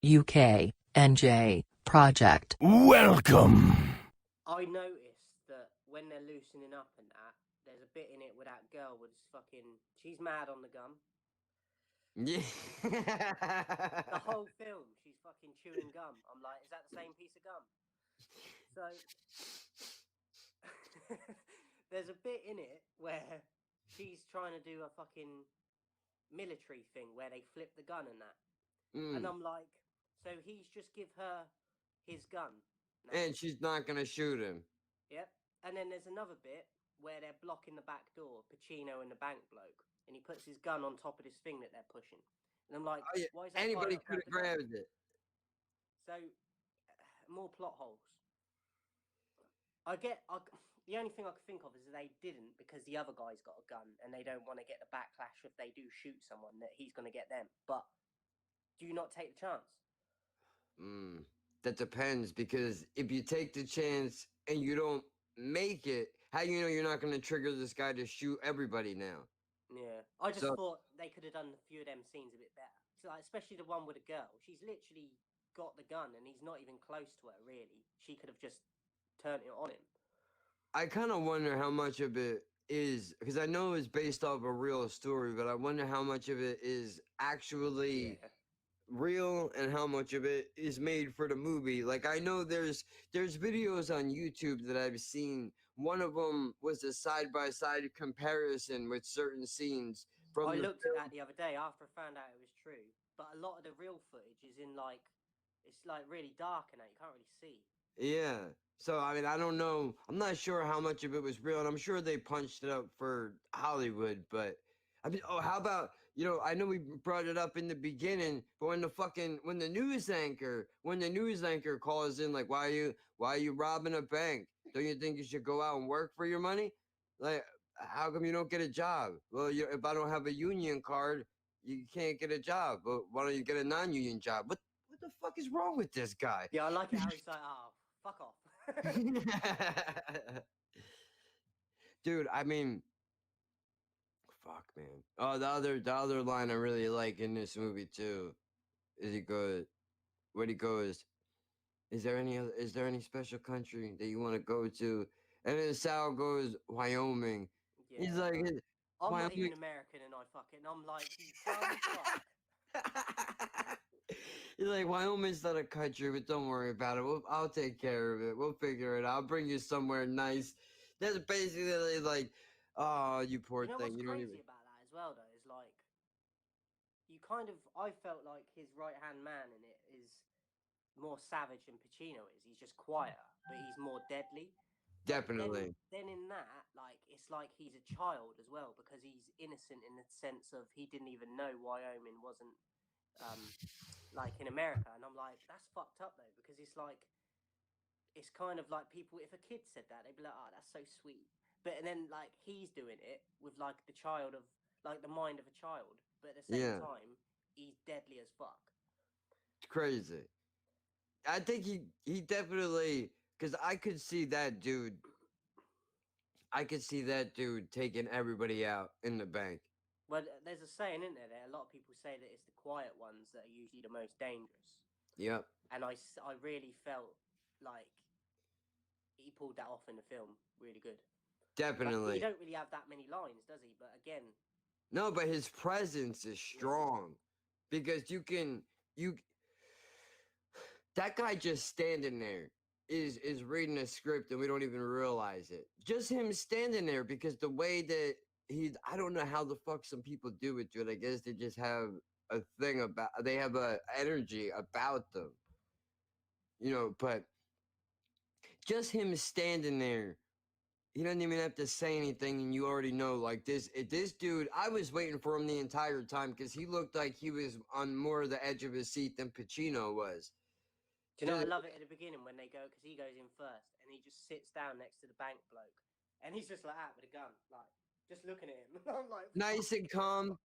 UK, NJ, Project. Welcome. I noticed that when they're loosening up and that, there's a bit in it where that girl was fucking. She's mad on the gum. Yeah. The whole film, she's fucking chewing gum. I'm like, is that the same piece of gum? So there's a bit in it where she's trying to do a fucking military thing where they flip the gun and that. And I'm like, so he's just give her his gun. now. And she's not gonna shoot him. Yep. And then there's another bit where they're blocking the back door, Pacino and the bank bloke, and he puts his gun on top of this thing that they're pushing. And I'm like, Oh, yeah. why is that Anybody pilot could have got the gun? grabbed it. So, more plot holes. The only thing I could think of is that they didn't because the other guy's got a gun and they don't want to get the backlash if they do shoot someone that he's going to get them. But do you not take the chance? That depends, because if you take the chance and you don't make it, how you know you're not gonna trigger this guy to shoot everybody now? Yeah, I just thought they could have done a few of them scenes a bit better. So, like, especially the one with the girl. She's literally got the gun and he's not even close to her, really. She could have just turned it on him. I kind of wonder how much of it is, because I know it's based off a real story, but I wonder how much of it is actually real and how much of it is made for the movie. Like, I know there's videos on YouTube that I've seen. One of them was a side-by-side comparison with certain scenes from I looked at that the other day after I found out it was true, but a lot of the real footage is in, like, it's like really dark and that you can't really see. Yeah. So, I mean, I don't know. I'm not sure how much of it was real, and I'm sure they punched it up for Hollywood, but I mean, oh, how about, I know we brought it up in the beginning, but when the news anchor calls in, like, why are you robbing a bank? Don't you think you should go out and work for your money? Like, how come you don't get a job? Well, if I don't have a union card, you can't get a job. But why don't you get a non-union job? What the fuck is wrong with this guy? Yeah, I like it how he's like, oh, fuck off. Dude, I mean, fuck, man. Oh, the other line I really like in this movie too is when he goes, is there any special country that you want to go to? And then Sal goes, Wyoming. Yeah, He's like, I'm Wyoming. not even American and I fucking, I'm like, you dumb fuck. He's like, Wyoming's not a country, but don't worry about it. I'll take care of it. We'll figure it out. I'll bring you somewhere nice. That's basically like, oh, you poor thing. What's You don't crazy even. about that as well, though, is like, I felt like his right-hand man in it is more savage than Pacino is. He's just quieter, but he's more deadly. Definitely. Then in that, like, it's like he's a child as well because he's innocent in the sense of he didn't even know Wyoming wasn't like in America, and I'm like, that's fucked up though, because it's like, it's kind of like people, if a kid said that, they'd be like, oh, that's so sweet. But and then like he's doing it with like the child of like the mind of a child, but at the same time, he's deadly as fuck. It's crazy. I think he definitely, because I could see that dude. I could see that dude taking everybody out in the bank. Well, there's a saying, isn't there? That a lot of people say that it's the quiet ones that are usually the most dangerous. Yep. And I really felt like he pulled that off in the film really good. Definitely. He don't really have that many lines, does he? But again. No, but his presence is strong. Because that guy just standing there is reading a script and we don't even realize it. Just him standing there, because the way that I don't know how the fuck some people do it, dude. I guess they just have a thing they have a energy about them. But just him standing there, he doesn't even have to say anything, and you already know, like, this dude, I was waiting for him the entire time because he looked like he was on more of the edge of his seat than Pacino was. Do you know, I love it at the beginning when they go, because he goes in first, and he just sits down next to the bank bloke, and he's just like that with a gun, like, just looking at him. I'm like, nice and calm,